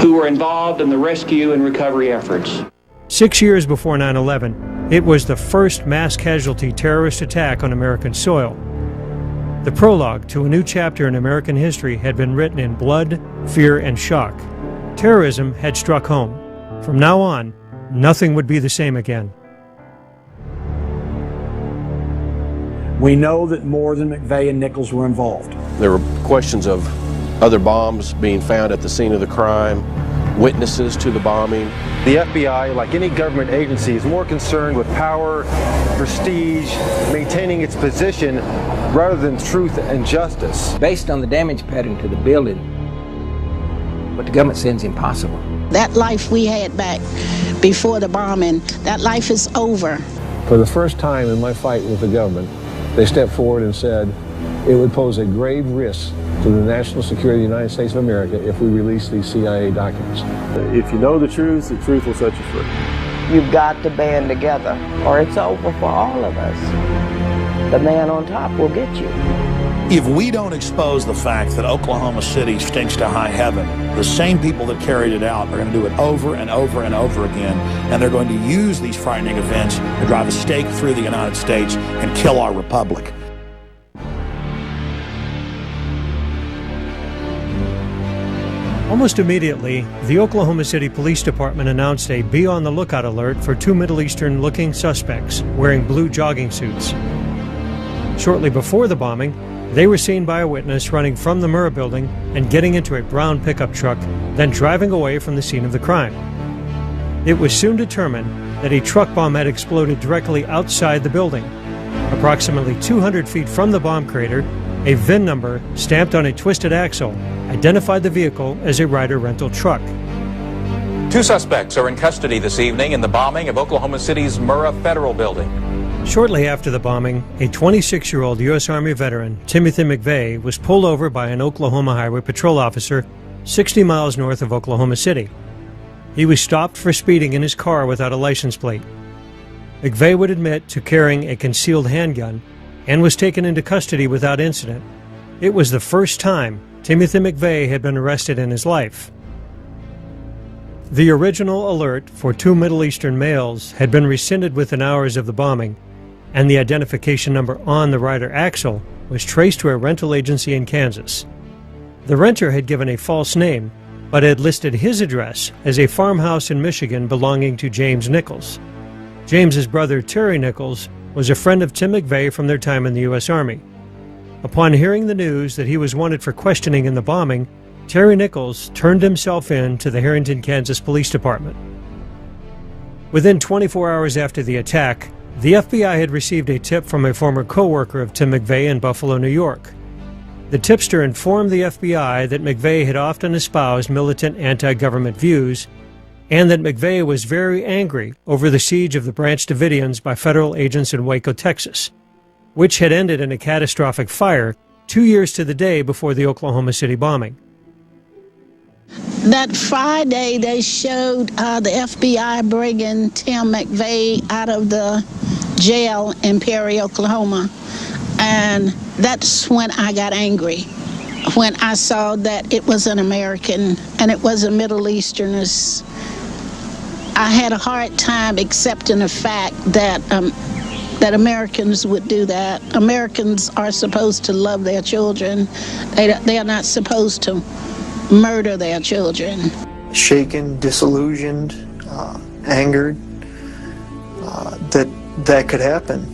who were involved in the rescue and recovery efforts. 6 years before 9/11, it was the first mass casualty terrorist attack on American soil. The prologue to a new chapter in American history had been written in blood, fear, and shock. Terrorism had struck home. From now on, nothing would be the same again. We know that more than McVeigh and Nichols were involved. There were questions of other bombs being found at the scene of the crime, witnesses to the bombing. The FBI, like any government agency, is more concerned with power, prestige, maintaining its position, rather than truth and justice. Based on the damage pattern to the building, what the government says is impossible. That life we had back before the bombing, that life is over. For the first time in my fight with the government, they stepped forward and said it would pose a grave risk to the national security of the United States of America if we release these CIA documents. If you know the truth will set you free. You've got to band together, or it's over for all of us. The man on top will get you. If we don't expose the fact that Oklahoma City stinks to high heaven, the same people that carried it out are going to do it over and over and over again, and they're going to use these frightening events to drive a stake through the United States and kill our republic. Almost immediately, the Oklahoma City Police Department announced a be on the lookout alert for 2 Middle Eastern-looking suspects wearing blue jogging suits. Shortly before the bombing, they were seen by a witness running from the Murrah building and getting into a brown pickup truck, then driving away from the scene of the crime. It was soon determined that a truck bomb had exploded directly outside the building. Approximately 200 feet from the bomb crater, a VIN number stamped on a twisted axle identified the vehicle as a Ryder rental truck. 2 suspects are in custody this evening in the bombing of Oklahoma City's Murrah Federal Building. Shortly after the bombing, a 26-year-old U.S. Army veteran, Timothy McVeigh, was pulled over by an Oklahoma Highway Patrol officer 60 miles north of Oklahoma City. He was stopped for speeding in his car without a license plate. McVeigh would admit to carrying a concealed handgun and was taken into custody without incident. It was the first time Timothy McVeigh had been arrested in his life. The original alert for 2 Middle Eastern males had been rescinded within hours of the bombing, and the identification number on the rider Axel was traced to a rental agency in Kansas. The renter had given a false name, but had listed his address as a farmhouse in Michigan belonging to James Nichols. James's brother Terry Nichols was a friend of Tim McVeigh from their time in the U.S. Army. Upon hearing the news that he was wanted for questioning in the bombing, Terry Nichols turned himself in to the Harrington, Kansas Police Department. Within 24 hours after the attack, the FBI had received a tip from a former co-worker of Tim McVeigh in Buffalo, New York. The tipster informed the FBI that McVeigh had often espoused militant anti-government views and that McVeigh was very angry over the siege of the Branch Davidians by federal agents in Waco, Texas, which had ended in a catastrophic fire 2 years to the day before the Oklahoma City bombing. That Friday, they showed the FBI bringing Tim McVeigh out of the jail in Perry, Oklahoma. And that's when I got angry, when I saw that it was an American and it was a Middle Easterners. I had a hard time accepting the fact that that Americans would do that. Americans are supposed to love their children. They are not supposed to murder their children. Shaken, disillusioned, angered, that could happen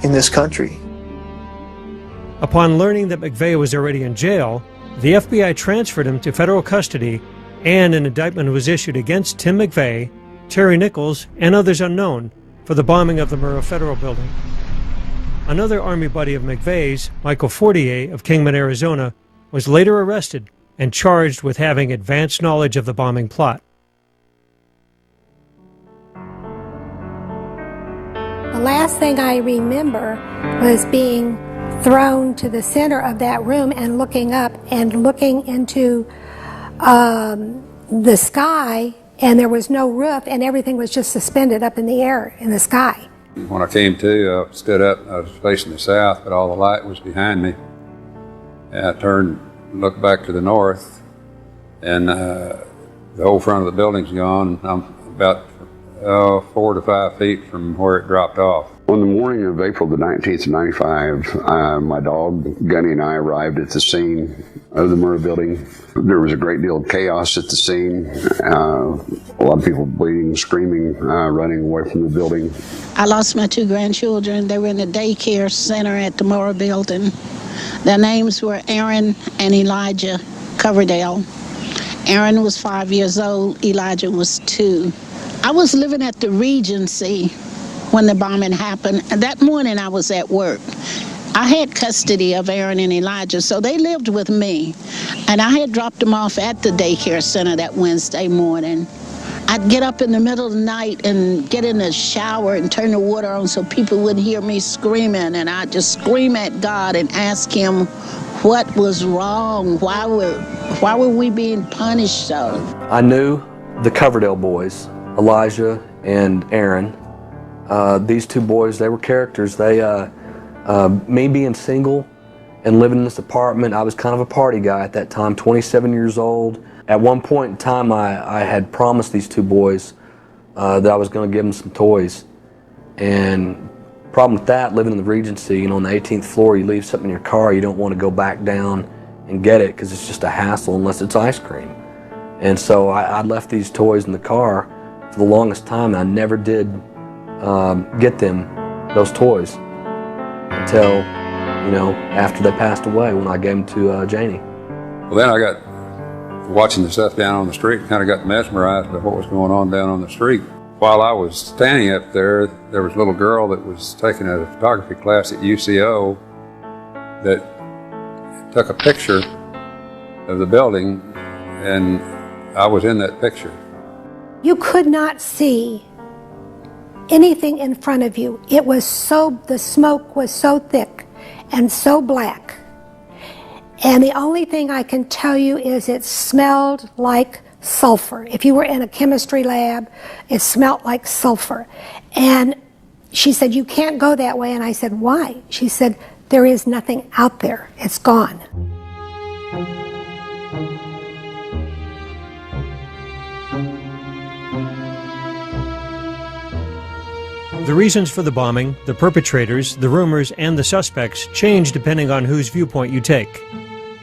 in this country. Upon learning that McVeigh was already in jail, the FBI transferred him to federal custody, and an indictment was issued against Tim McVeigh, Terry Nichols, and others unknown for the bombing of the Murrah Federal Building. Another Army buddy of McVeigh's, Michael Fortier of Kingman, Arizona, was later arrested and charged with having advanced knowledge of the bombing plot. The last thing I remember was being thrown to the center of that room and looking up and looking into the sky, and there was no roof and everything was just suspended up in the air in the sky. When I came to, I stood up, I was facing the south, but all the light was behind me. And I turned and looked back to the north, and the whole front of the building's gone. I'm about 4 to 5 feet from where it dropped off. On the morning of April the 19th of 95, my dog, Gunny, and I arrived at the scene of the Murrah building. There was a great deal of chaos at the scene. A lot of people bleeding, screaming, running away from the building. I lost my 2 grandchildren. They were in the daycare center at the Murrah building. Their names were Aaron and Elijah Coverdale. Aaron was 5 years old, Elijah was 2. I was living at the Regency when the bombing happened. And that morning I was at work. I had custody of Aaron and Elijah, so they lived with me. And I had dropped them off at the daycare center that Wednesday morning. I'd get up in the middle of the night and get in the shower and turn the water on so people wouldn't hear me screaming. And I'd just scream at God and ask him what was wrong. Why were we being punished so? I knew the Coverdale boys, Elijah and Aaron. These 2 boys, they were characters. Me being single and living in this apartment, I was kind of a party guy at that time, 27 years old. At one point in time, I had promised these 2 boys that I was going to give them some toys. And problem with that, living in the Regency, on the 18th floor, you leave something in your car, you don't want to go back down and get it because it's just a hassle unless it's ice cream. And so I left these toys in the car for the longest time, and I never did get them those toys until, after they passed away, when I gave them to Janie. Well, then I got watching the stuff down on the street, kind of got mesmerized by what was going on down on the street. While I was standing up there, there was a little girl that was taking a photography class at UCO that took a picture of the building, and I was in that picture. You could not see anything in front of you. It was the smoke was so thick and so black. And the only thing I can tell you is it smelled like sulfur. If you were in a chemistry lab, it smelled like sulfur. And she said, you can't go that way. And I said, why? She said, there is nothing out there. It's gone. The reasons for the bombing, the perpetrators, the rumors, and the suspects change depending on whose viewpoint you take.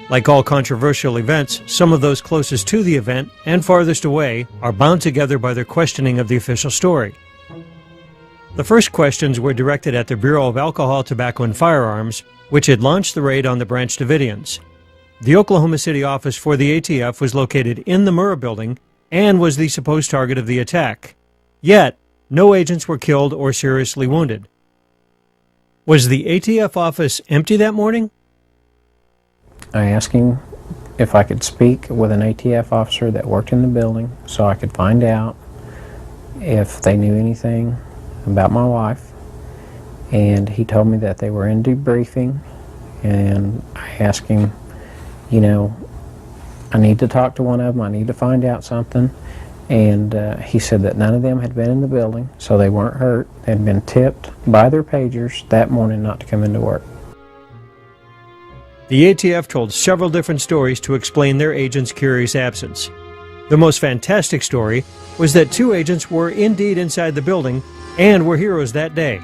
Like all controversial events, some of those closest to the event and farthest away are bound together by their questioning of the official story. The first questions were directed at the Bureau of Alcohol, Tobacco, and Firearms, which had launched the raid on the Branch Davidians. The Oklahoma City office for the ATF was located in the Murrah building and was the supposed target of the attack. Yet, no agents were killed or seriously wounded. Was the ATF office empty that morning? I asked him if I could speak with an ATF officer that worked in the building so I could find out if they knew anything about my wife. And he told me that they were in debriefing, and I asked him, you know, I need to talk to one of them, I need to find out something. And he said that none of them had been in the building, so they weren't hurt. They had been tipped by their pagers that morning not to come into work. The ATF told several different stories to explain their agents' curious absence. The most fantastic story was that 2 agents were indeed inside the building and were heroes that day.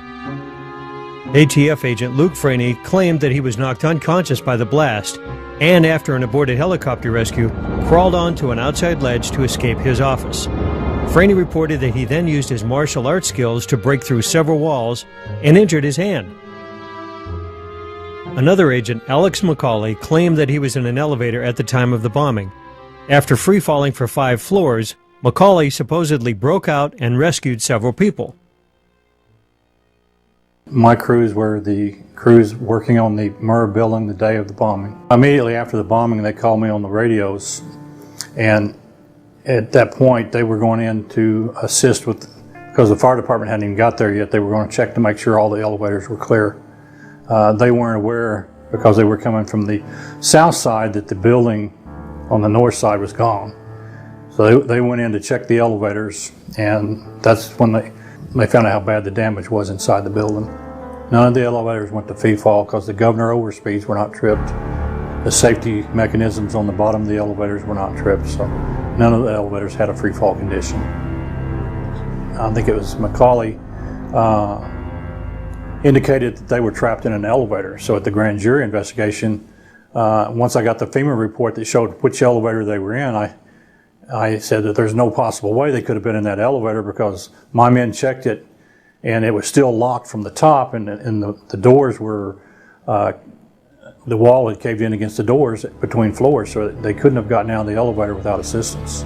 ATF agent Luke Franey claimed that he was knocked unconscious by the blast and, after an aborted helicopter rescue, crawled onto an outside ledge to escape his office. Franey reported that he then used his martial arts skills to break through several walls and injured his hand. Another agent, Alex McCauley, claimed that he was in an elevator at the time of the bombing. After free-falling for 5 floors, McCauley supposedly broke out and rescued several people. My crews were the crews working on the Murrah building the day of the bombing. Immediately after the bombing, they called me on the radios, and at that point they were going in to assist with, because the fire department hadn't even got there yet, they were going to check to make sure all the elevators were clear. They weren't aware, because they were coming from the south side, that the building on the north side was gone. So they went in to check the elevators, and that's when they found out how bad the damage was inside the building. None of the elevators went to free fall because the governor overspeeds were not tripped. The safety mechanisms on the bottom of the elevators were not tripped, so none of the elevators had a free fall condition. I think it was McCauley indicated that they were trapped in an elevator. So at the grand jury investigation, once I got the FEMA report that showed which elevator they were in, I said that there's no possible way they could have been in that elevator, because my men checked it and it was still locked from the top, and the doors were, the wall had caved in against the doors between floors, so they couldn't have gotten out of the elevator without assistance.